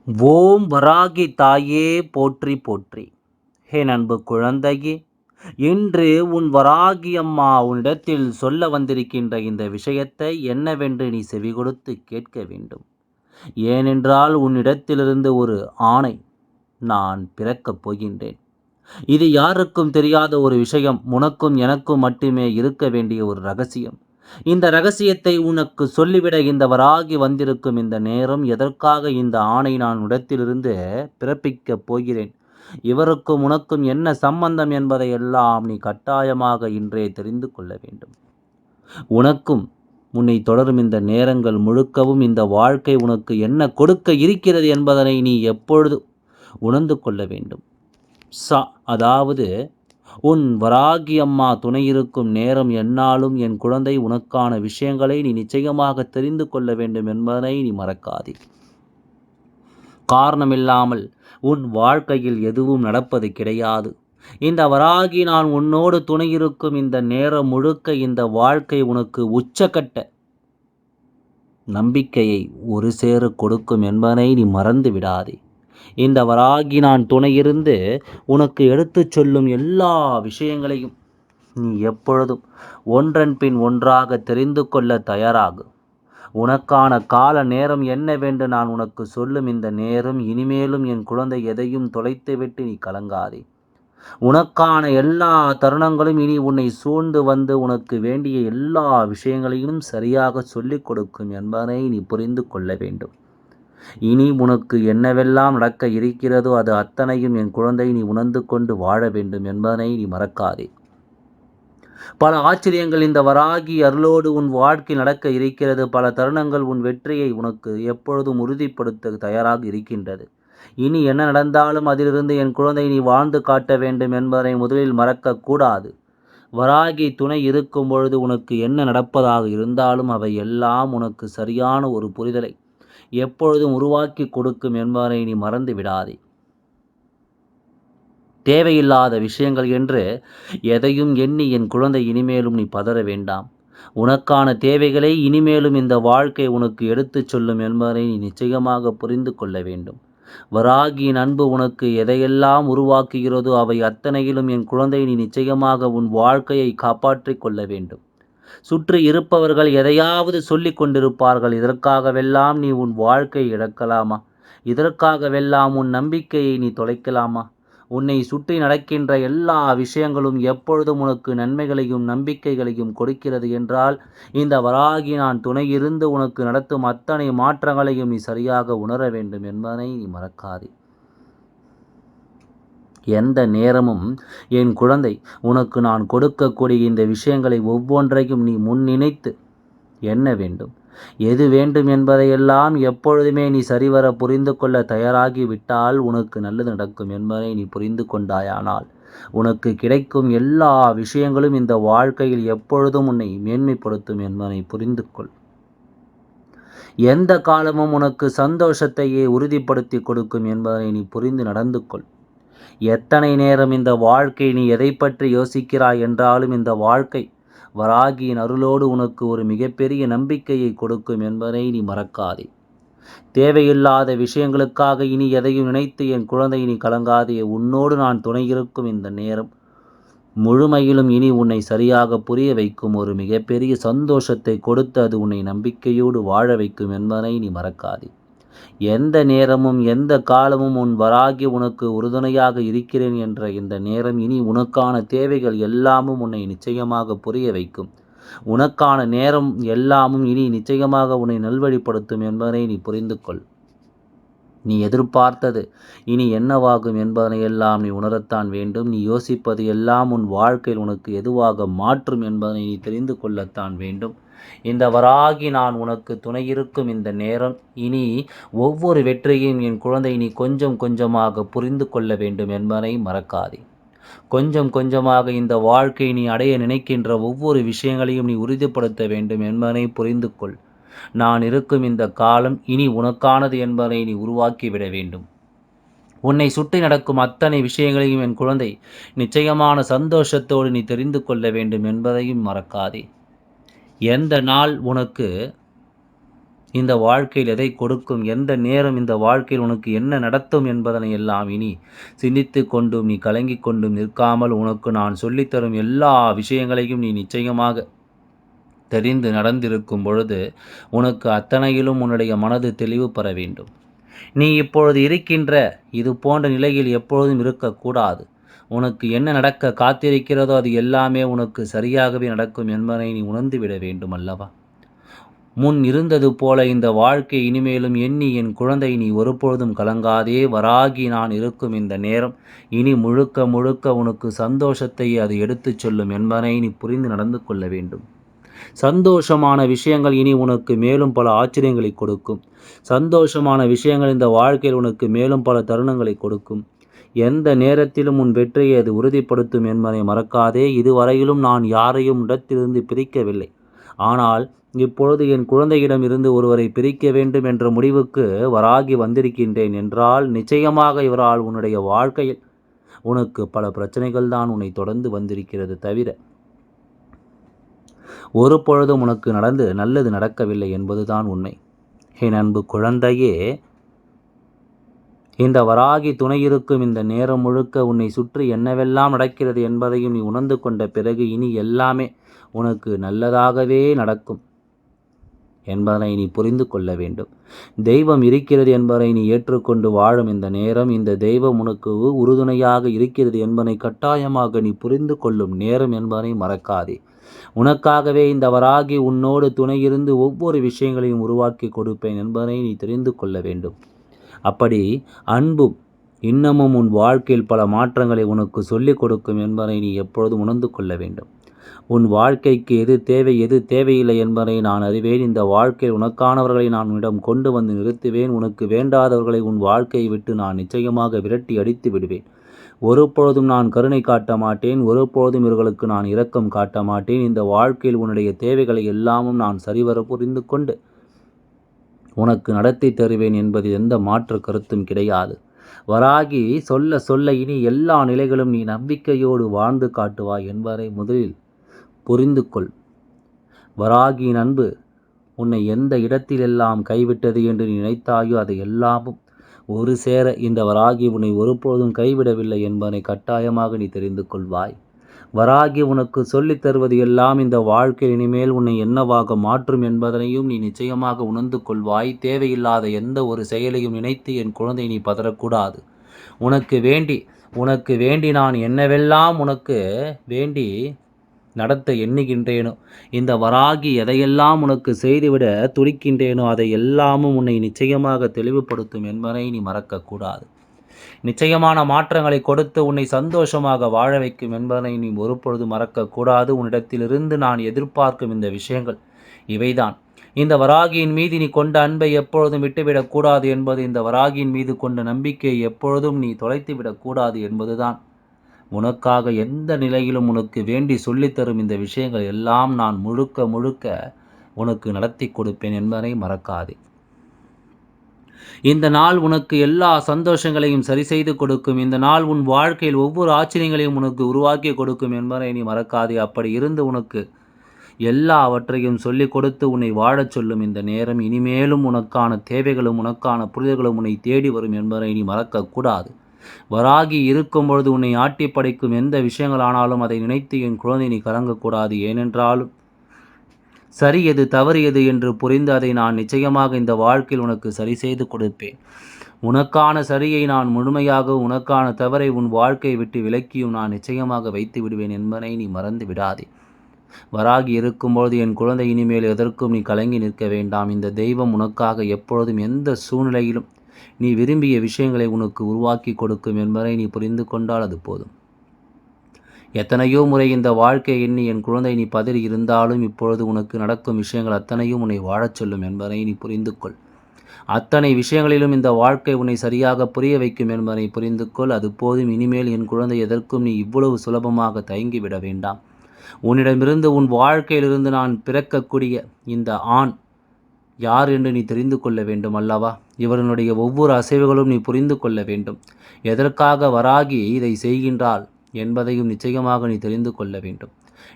ஓம் வராகி தாயே போற்றி போற்றி. என் அன்பு குழந்தையே, இன்று உன் வராகி அம்மா உன்னிடத்தில் சொல்ல வந்திருக்கின்ற இந்த விஷயத்தை என்னவென்று நீ செவிகொடுத்து கேட்க வேண்டும். ஏனென்றால் உன்னிடத்திலிருந்து ஒரு ஆணை நான் பிறக்கப் போகின்றேன். இது யாருக்கும் தெரியாத ஒரு விஷயம், உனக்கும் எனக்கும் மட்டுமே இருக்க வேண்டிய ஒரு ரகசியம். இந்த ரகசியத்தை உனக்கு சொல்லிவிட இந்த வராகி வந்திருக்கும் இந்த நேரம். எதற்காக இந்த ஆணை நான் இடத்திலிருந்து பிறப்பிக்கப் போகிறேன், இவருக்கும் உனக்கும் என்ன சம்பந்தம் என்பதை எல்லாம் நீ கட்டாயமாக இன்றே தெரிந்து கொள்ள வேண்டும். உனக்கும் உன்னை தொடரும் இந்த நேரங்கள் முழுக்கவும் இந்த வாழ்க்கை உனக்கு என்ன கொடுக்க இருக்கிறது என்பதனை நீ எப்பொழுது உணர்ந்து கொள்ள வேண்டும். அதாவது உன் வராகி அம்மா துணை இருக்கும் நேரம் என்னாலும் என் குழந்தை உனக்கான விஷயங்களை நீ நிச்சயமாக தெரிந்து கொள்ள வேண்டும் என்பதனை நீ மறக்காதே. காரணமில்லாமல் உன் வாழ்க்கையில் எதுவும் நடப்பது கிடையாது. இந்த வராகி நான் உன்னோடு துணை இருக்கும் இந்த நேரம் முழுக்க இந்த வாழ்க்கை உனக்கு உச்சக்கட்ட நம்பிக்கையை ஒரு சேர கொடுக்கும் என்பதனை நீ மறந்து விடாதே. இந்த வராகி நான் துணையிருந்து உனக்கு எடுத்துச் சொல்லும் எல்லா விஷயங்களையும் நீ எப்பொழுதும் ஒன்றன் பின் ஒன்றாக தெரிந்து கொள்ள தயாராகு. உனக்கான கால நேரம் என்னவென்று நான் உனக்கு சொல்லும் இந்த நேரம். இனிமேலும் என் குழந்தை எதையும் தொலைத்துவிட்டு நீ கலங்காதே. உனக்கான எல்லா தருணங்களும் இனி உன்னை சூழ்ந்து வந்து உனக்கு வேண்டிய எல்லா விஷயங்களையும் சரியாக சொல்லிக் கொடுக்கும் என்பதை நீ புரிந்து கொள்ள வேண்டும். இனி உனக்கு என்னவெல்லாம் நடக்க இருக்கிறதோ அது அத்தனையும் என் குழந்தை நீ உணர்ந்து கொண்டு வாழ வேண்டும் என்பதனை நீ மறக்காதே. பல ஆச்சரியங்கள் இந்த வராகி அருளோடு உன் வாழ்க்கை நடக்க இருக்கிறது. பல தருணங்கள் உன் வெற்றியை உனக்கு எப்பொழுதும் உறுதிப்படுத்த தயாராக இருக்கின்றது. இனி என்ன நடந்தாலும் அதிலிருந்து என் குழந்தை நீ வாழ்ந்து காட்ட வேண்டும் என்பதை முதலில் மறக்கக்கூடாது. வராகி துணை இருக்கும் பொழுது உனக்கு என்ன நடப்பதாக இருந்தாலும் அவை எல்லாம் உனக்கு சரியான ஒரு புரிதலை எப்பொழுதும் உருவாக்கி கொடுக்கும் என்பதை நீ மறந்து விடாதே. தேவையில்லாத விஷயங்கள் என்று எதையும் எண்ணி என் குழந்தை இனிமேலும் நீ பதற வேண்டாம். உனக்கான தேவைகளை இனிமேலும் இந்த வாழ்க்கை உனக்கு எடுத்துச் சொல்லும் என்பதை நீ நிச்சயமாக புரிந்து கொள்ள வேண்டும். வராகியின் அன்பு உனக்கு எதையெல்லாம் உருவாக்குகிறதோ அவை அத்தனையிலும் என் குழந்தை நீ நிச்சயமாக உன் வாழ்க்கையை காப்பாற்றிக் கொள்ள வேண்டும். சுற்றி இருப்பவர்கள் எதையாவது சொல்லி கொண்டிருப்பார்கள். இதற்காகவெல்லாம் நீ உன் வாழ்க்கையை இழக்கலாமா? இதற்காகவெல்லாம் உன் நம்பிக்கையை நீ தொலைக்கலாமா? உன்னை சுற்றி நடக்கின்ற எல்லா விஷயங்களும் எப்பொழுதும் உனக்கு நன்மைகளையும் நம்பிக்கைகளையும் கொடுக்கிறது என்றால் இந்த வராகி நான் துணையிருந்து உனக்கு நடத்தும் அத்தனை மாற்றங்களையும் நீ சரியாக உணர வேண்டும் என்பதை நீ மறக்காதே. எந்த நேரமும் என் குழந்தை உனக்கு நான் கொடுக்கக்கூடிய இந்த விஷயங்களை ஒவ்வொன்றையும் நீ முன் நினைத்து எண்ண வேண்டும். எது வேண்டும் என்பதையெல்லாம் எப்பொழுதுமே நீ சரிவர புரிந்து கொள்ள தயாராகி விட்டால் உனக்கு நல்லது நடக்கும் என்பதை நீ புரிந்து கொண்டாயானால் உனக்கு கிடைக்கும் எல்லா விஷயங்களும் இந்த வாழ்க்கையில் எப்பொழுதும் உன்னை மேன்மைப்படுத்தும் என்பதை புரிந்து கொள். எந்த காலமும் உனக்கு சந்தோஷத்தையே உறுதிப்படுத்தி கொடுக்கும் என்பதை நீ புரிந்து நடந்து கொள். எத்தனை நேரம் இந்த வாழ்க்கை நீ எதை பற்றி யோசிக்கிறாய் என்றாலும் இந்த வாழ்க்கை வராகியின் அருளோடு உனக்கு ஒரு மிகப்பெரிய நம்பிக்கையை கொடுக்கும் என்பதை நீ மறக்காதே. தேவையில்லாத விஷயங்களுக்காக இனி எதையும் நினைத்து என் குழந்தை நீ கலங்காதே. உன்னோடு நான் துணையிருக்கும் இந்த நேரம் முழுமையிலும் இனி உன்னை சரியாக புரிய வைக்கும் ஒரு மிகப்பெரிய சந்தோஷத்தை கொடுத்து அது உன்னை நம்பிக்கையோடு வாழ வைக்கும் என்பதை நீ மறக்காதே. எந்த நேரமும் எந்த காலமும் உன் வராகி உனக்கு உறுதுணையாக இருக்கிறேன் என்ற இந்த நேரம் இனி உனக்கான தேவைகள் எல்லாமும் உன்னை நிச்சயமாக புரிய வைக்கும். உனக்கான நேரம் எல்லாமும் இனி நிச்சயமாக உன்னை நல்வழிப்படுத்தும் என்பதை நீ புரிந்து கொள். நீ எதிர்பார்த்தது இனி என்னவாகும் என்பதனையெல்லாம் நீ உணரத்தான் வேண்டும். நீ யோசிப்பது எல்லாம் உன் வாழ்க்கையில் உனக்கு எதுவாக மாற்றும் என்பதனை நீ தெரிந்து கொள்ளத்தான் வேண்டும். இந்த வராகி நான் உனக்கு துணையிருக்கும் இந்த நேரம் இனி ஒவ்வொரு வெற்றியையும் என் குழந்தை நீ கொஞ்சம் கொஞ்சமாக புரிந்து கொள்ள வேண்டும் என்பதை மறக்காதே. கொஞ்சம் கொஞ்சமாக இந்த வாழ்க்கை நீ அடைய நினைக்கின்ற ஒவ்வொரு விஷயங்களையும் நீ உறுதிப்படுத்த வேண்டும் என்பதை புரிந்து கொள். நான் இருக்கும் இந்த காலம் இனி உனக்கானது என்பதை நீ உருவாக்கிவிட வேண்டும். உன்னை சுற்றி நடக்கும் அத்தனை விஷயங்களையும் என் குழந்தை நிச்சயமான சந்தோஷத்தோடு நீ தெரிந்து கொள்ள வேண்டும் என்பதையும் மறக்காதே. எந்த நாள் உனக்கு இந்த வாழ்க்கையில் எதை கொடுக்கும், எந்த நேரம் இந்த வாழ்க்கையில் உனக்கு என்ன நடத்தும் என்பதனை எல்லாம் இனி சிந்தித்து கொண்டும் நீ கலங்கி கொண்டும் நிற்காமல், உனக்கு நான் சொல்லித்தரும் எல்லா விஷயங்களையும் நீ நிச்சயமாக தெரிந்து நடந்திருக்கும் பொழுது உனக்கு அத்தனையிலும் உன்னுடைய மனது தெளிவு பெற வேண்டும். நீ இப்பொழுது இருக்கின்ற இது போன்ற நிலையில் எப்பொழுதும் இருக்கக்கூடாது. உனக்கு என்ன நடக்க காத்திருக்கிறதோ அது எல்லாமே உனக்கு சரியாகவே நடக்கும் என்பதை நீ உணர்ந்து விட வேண்டும் அல்லவா? முன் இருந்தது போல இந்த வாழ்க்கை இனிமேலும் எண்ணி என் குழந்தை நீ ஒருபொழுதும் கலங்காதே. வராகி நான் இருக்கும் இந்த நேரம் இனி முழுக்க முழுக்க உனக்கு சந்தோஷத்தை அது எடுத்துச் சொல்லும் என்பதை நீ புரிந்து நடந்து கொள்ள வேண்டும். சந்தோஷமான விஷயங்கள் இனி உனக்கு மேலும் பல ஆச்சரியங்களை கொடுக்கும். சந்தோஷமான விஷயங்கள் இந்த வாழ்க்கையில் உனக்கு மேலும் பல தருணங்களை கொடுக்கும். எந்த நேரத்திலும் உன் வெற்றியை அது உறுதிப்படுத்தும் என்பதை மறக்காதே. இதுவரையிலும் நான் யாரையும் இடத்திலிருந்து பிரிக்கவில்லை. ஆனால் இப்பொழுது என் குழந்தையிடம் இருந்து ஒருவரை பிரிக்க வேண்டும் என்ற முடிவுக்கு வராகி வந்திருக்கின்றேன் என்றால் நிச்சயமாக இவரால் உன்னுடைய வாழ்க்கையில் உனக்கு பல பிரச்சனைகள் தான் உன்னை தொடர்ந்து வந்திருக்கிறது தவிர ஒரு பொழுதும் உனக்கு நல்லது நடக்கவில்லை என்பதுதான் உண்மை. என் அன்பு குழந்தையே, இந்த வராகி துணை இருக்கும் இந்த நேரம் முழுக்க உன்னை சுற்றி என்னவெல்லாம் நடக்கிறது என்பதையும் நீ உணர்ந்து கொண்ட பிறகு இனி எல்லாமே உனக்கு நல்லதாகவே நடக்கும் என்பதனை நீ புரிந்து கொள்ள வேண்டும். தெய்வம் இருக்கிறது என்பதை நீ ஏற்றுக்கொண்டு வாழும் இந்த நேரம், இந்த தெய்வம் உனக்கு உறுதுணையாக இருக்கிறது என்பதை கட்டாயமாக நீ புரிந்து கொள்ளும் நேரம் என்பதை மறக்காதே. உனக்காகவே இந்த வராகி உன்னோடு துணையிருந்து ஒவ்வொரு விஷயங்களையும் உருவாக்கி கொடுப்பேன் என்பதை நீ தெரிந்து கொள்ள வேண்டும். அப்படி அன்பும் இன்னமும் உன் வாழ்க்கையில் பல மாற்றங்களை உனக்கு சொல்லிக் கொடுக்கும் என்பதை நீ எப்பொழுதும் உணர்ந்து கொள்ள வேண்டும். உன் வாழ்க்கைக்கு எது தேவை எது தேவையில்லை என்பதை நான் அறிவேன். இந்த வாழ்க்கையில் உனக்கானவர்களை நான் உன்னிடம் கொண்டு வந்து நிறுத்துவேன். உனக்கு வேண்டாதவர்களை உன் வாழ்க்கையை விட்டு நான் நிச்சயமாக விரட்டி அடித்து விடுவேன். ஒருபொழுதும் நான் கருணை காட்ட மாட்டேன். ஒருபொழுதும் இவர்களுக்கு நான் இரக்கம் காட்ட மாட்டேன். இந்த வாழ்க்கையில் உன்னுடைய தேவைகளை எல்லாமும் நான் சரிவர புரிந்து கொண்டு உனக்கு நடத்தி தருவேன் என்பதில் எந்த மாற்று கருத்தும் கிடையாது. வராகி சொல்ல சொல்ல இனி எல்லா நிலைகளும் நீ நம்பிக்கையோடு வாழ்ந்து காட்டுவாய் என்பதை முதலில் புரிந்து கொள். வராகியின் அன்பு உன்னை எந்த இடத்திலெல்லாம் கைவிட்டது என்று நீ நினைத்தாயோ அதை எல்லாமும் ஒரு சேர இந்த வராகி உன்னை ஒருபொழுதும் கைவிடவில்லை என்பதை கட்டாயமாக நீ தெரிந்து கொள்வாய். வராகி உனக்கு சொல்லித் தருவது எல்லாம் இந்த வாழ்க்கை இனிமேல் உன்னை என்னவாக மாற்றும் என்பதனையும் நீ நிச்சயமாக உணர்ந்து கொள்வாய். தேவையில்லாத எந்த ஒரு செயலையும் நினைத்து என் குழந்தை நீ பதறக்கூடாது. உனக்கு வேண்டி நான் என்னவெல்லாம் உனக்கு வேண்டி நடத்த எண்ணுகின்றேனோ, இந்த வராகி எதையெல்லாம் உனக்கு செய்துவிட துடிக்கின்றேனோ அதை எல்லாமும் உன்னை நிச்சயமாக தெளிவுபடுத்தும் என்பதை நீ மறக்கக்கூடாது. நிச்சயமான மாற்றங்களை கொடுத்து உன்னை சந்தோஷமாக வாழ வைக்கும் என்பதை நீ ஒருபொழுது மறக்கக்கூடாது. உன்னிடத்திலிருந்து நான் எதிர்பார்க்கும் இந்த விஷயங்கள் இவைதான். இந்த வராகியின் மீது நீ கொண்ட அன்பை எப்பொழுதும் விட்டுவிடக்கூடாது என்பது, இந்த வராகியின் மீது கொண்ட நம்பிக்கையை எப்பொழுதும் நீ தொலைத்துவிடக்கூடாது என்பதுதான். உனக்காக எந்த நிலையிலும் உனக்கு வேண்டி சொல்லித்தரும் இந்த விஷயங்கள் எல்லாம் நான் முழுக்க முழுக்க உனக்கு நடத்தி கொடுப்பேன் என்பதை மறக்காதே. இந்த நாள் உனக்கு எல்லா சந்தோஷங்களையும் சரி செய்து கொடுக்கும். இந்த நாள் உன் வாழ்க்கையில் ஒவ்வொரு ஆச்சரியங்களையும் உனக்கு உருவாக்கி கொடுக்கும் என்பதை நீ மறக்காதே. அப்படி இருந்து உனக்கு எல்லாவற்றையும் சொல்லிக் கொடுத்து உன்னை வாழச் சொல்லும் இந்த நேரம் இனிமேலும் உனக்கான தேவைகளும் உனக்கான புரிதல்களும் உன்னை தேடி வரும் என்பதை நீ மறக்கக்கூடாது. வராகி இருக்கும் பொழுது உன்னை ஆட்டி படைக்கும் எந்த விஷயங்கள் ஆனாலும் அதை நினைத்து என் குழந்தை நீ கலங்கக்கூடாது. ஏனென்றாலும் சரி எது தவறு எது என்று புரிந்து அதை நான் நிச்சயமாக இந்த வாழ்க்கையில் உனக்கு சரி செய்து கொடுப்பேன். உனக்கான சரியை நான் முழுமையாக, உனக்கான தவறை உன் வாழ்க்கையை விட்டு விலக்கியும் நான் நிச்சயமாக வைத்து விடுவேன் என்பதை நீ மறந்து விடாதே. வராகி இருக்கும்பொழுது என் குழந்தை இனிமேல் எதற்கும் நீ கலங்கி நிற்க வேண்டாம். இந்த தெய்வம் உனக்காக எப்பொழுதும் எந்த சூழ்நிலையிலும் நீ விரும்பிய விஷயங்களை உனக்கு உருவாக்கி கொடுக்கும் என்பதை நீ புரிந்து கொண்டால் அது போதும். எத்தனையோ முறை இந்த வாழ்க்கை எண்ணி என் குழந்தை நீ பதறி இருந்தாலும் இப்பொழுது உனக்கு நடக்கும் விஷயங்கள் அத்தனையும் உன்னை வாழச் சொல்லும் என்பதை நீ புரிந்து கொள். அத்தனை விஷயங்களிலும் இந்த வாழ்க்கை உன்னை சரியாக புரிய வைக்கும் என்பதை புரிந்து கொள். அது போதும். இனிமேல் என் குழந்தை எதற்கும் நீ இவ்வளவு சுலபமாக தயங்கிவிட வேண்டாம். உன்னிடமிருந்து உன் வாழ்க்கையிலிருந்து நான் பிறக்கக்கூடிய இந்த ஆண் யார் என்று நீ தெரிந்து கொள்ள வேண்டும் அல்லவா? இவர்களுடைய ஒவ்வொரு அசைவுகளும் நீ புரிந்து கொள்ள வேண்டும். எதற்காக வராகி இதை செய்கின்றாள் என்பதையும் நிச்சயமாக நீ தெரிந்து கொள்ள வேண்டும்.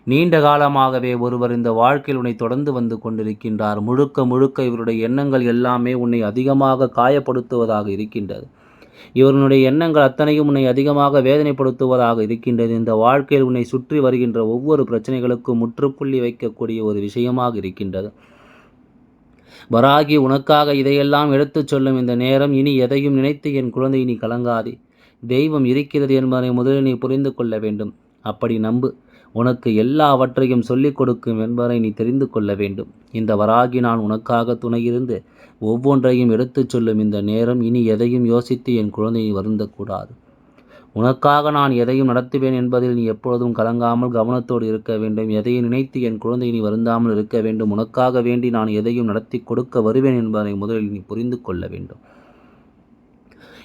நீண்ட காலமாகவே ஒருவர் இந்த வாழ்க்கையில் உன்னை தொடர்ந்து வந்து கொண்டிருக்கின்றார். முழுக்க முழுக்க இவருடைய எண்ணங்கள் எல்லாமே உன்னை அதிகமாக காயப்படுத்துவதாக இருக்கின்றது. இவர்களுடைய எண்ணங்கள் அத்தனையும் உன்னை அதிகமாக வேதனைப்படுத்துவதாக இருக்கின்றது. இந்த வாழ்க்கையில் உன்னை சுற்றி வருகின்ற ஒவ்வொரு பிரச்சனைகளுக்கும் முற்றுப்புள்ளி வைக்கக்கூடிய ஒரு விஷயமாக இருக்கின்றது. வராகி உனக்காக இதையெல்லாம் எடுத்துச் சொல்லும் இந்த நேரம். இனி எதையும் நினைத்து என் குழந்தை நீ கலங்காதே. தெய்வம் இருக்கிறது என்பதை முதலில் நீ புரிந்து கொள்ள வேண்டும். அப்படி நம்பு. உனக்கு எல்லாவற்றையும் சொல்லிக் கொடுக்கும் என்பதை நீ தெரிந்து கொள்ள வேண்டும். இந்த வராகி நான் உனக்காக துணையிருந்து ஒவ்வொன்றையும் எடுத்துச் சொல்லும் இந்த நேரம். இனி எதையும் யோசித்து என் குழந்தையை வருந்தக்கூடாது. உனக்காக நான் எதையும் நடத்துவேன் என்பதில் நீ எப்பொழுதும் கலங்காமல் கவனத்தோடு இருக்க வேண்டும். எதையும் நினைத்து என் குழந்தை நீ வருந்தாமல் இருக்க வேண்டும். உனக்காக வேண்டி நான் எதையும் நடத்தி கொடுக்க வருவேன் என்பதை முதலில் நீ புரிந்து கொள்ள வேண்டும்.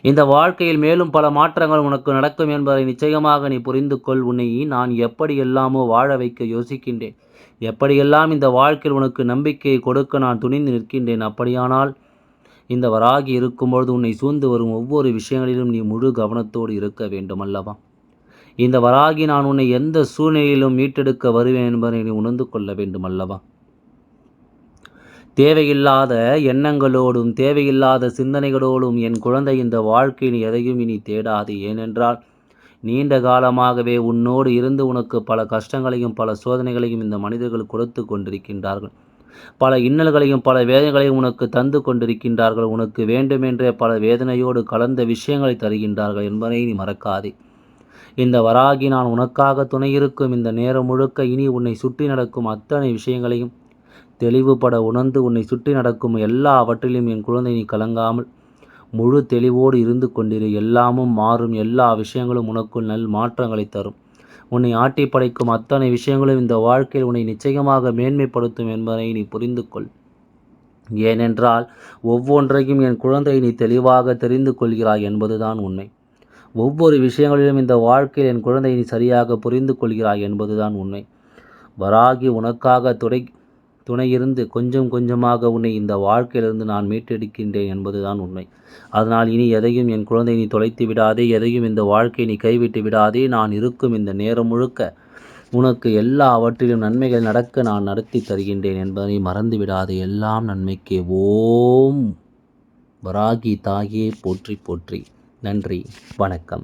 இந்த வாழ்க்கையில் மேலும் பல மாற்றங்கள் உனக்கு நடக்கும் என்பதை நிச்சயமாக நீ புரிந்து கொள். உன்னை நான் எப்படியெல்லாமோ வாழ வைக்க யோசிக்கின்றேன். எப்படியெல்லாம் இந்த வாழ்க்கையில் உனக்கு நம்பிக்கையை கொடுக்க நான் துணிந்து நிற்கின்றேன். அப்படியானால் இந்த வராகி இருக்கும்பொழுது உன்னை சூழ்ந்து வரும் ஒவ்வொரு விஷயங்களிலும் நீ முழு கவனத்தோடு இருக்க வேண்டும் அல்லவா? இந்த வராகி நான் உன்னை எந்த சூழ்நிலையிலும் மீட்டெடுக்க வருவேன் என்பதை நீ உணர்ந்து கொள்ள வேண்டும் அல்லவா? தேவையில்லாத எண்ணங்களோடும் தேவையில்லாத சிந்தனைகளோடும் என் குழந்தை இந்த வாழ்க்கையில் எதையும் இனி தேடாது. ஏனென்றால் நீண்ட காலமாகவே உன்னோடு இருந்து உனக்கு பல கஷ்டங்களையும் பல சோதனைகளையும் இந்த மனிதர்கள் கொடுத்து கொண்டிருக்கின்றார்கள். பல இன்னல்களையும் பல வேதனைகளையும் உனக்கு தந்து கொண்டிருக்கின்றார்கள். உனக்கு வேண்டுமென்றே பல வேதனையோடு கலந்த விஷயங்களை தருகின்றார்கள் என்பதை நீ மறக்காதே. இந்த வராகி நான் உனக்காக துணையிருக்கும் இந்த நேரம் முழுக்க இனி உன்னை சுற்றி நடக்கும் அத்தனை விஷயங்களையும் தெளிவுபட உணர்ந்து உன்னை சுற்றி நடக்கும் எல்லாவற்றிலும் என் குழந்தை நீ கலங்காமல் முழு தெளிவோடு இருந்து கொண்டிரு. எல்லாமும் மாறும். எல்லா விஷயங்களும் உனக்குள் நல் மாற்றங்களை தரும். உன்னை ஆட்டி படைக்கும் அத்தனை விஷயங்களும் இந்த வாழ்க்கையில் உன்னை நிச்சயமாக மேன்மைப்படுத்தும் என்பதை நீ புரிந்து கொள். ஏனென்றால் ஒவ்வொன்றையும் என் குழந்தை நீ தெளிவாக தெரிந்து கொள்கிறாய் என்பதுதான் உண்மை. ஒவ்வொரு விஷயங்களிலும் இந்த வாழ்க்கையில் என் குழந்தை நீ சரியாக புரிந்து கொள்கிறாய் என்பதுதான் உண்மை. வராகி உனக்காக துணையிருந்து கொஞ்சம் கொஞ்சமாக உன்னை இந்த வாழ்க்கையிலிருந்து நான் மீட்டெடுக்கின்றேன் என்பதுதான் உண்மை. அதனால் இனி எதையும் என் குழந்தை நீ தொலைத்து விடாதே. எதையும் இந்த வாழ்க்கையை நீ கைவிட்டு விடாதே. நான் இருக்கும் இந்த நேரம் முழுக்க உனக்கு எல்லாவற்றிலும் நன்மைகள் நடக்க நான் நடத்தி தருகின்றேன் என்பதை மறந்து விடாதே. எல்லாம் நன்மைக்கே. ஓம் வராகி தாயே போற்றி போற்றி. நன்றி, வணக்கம்.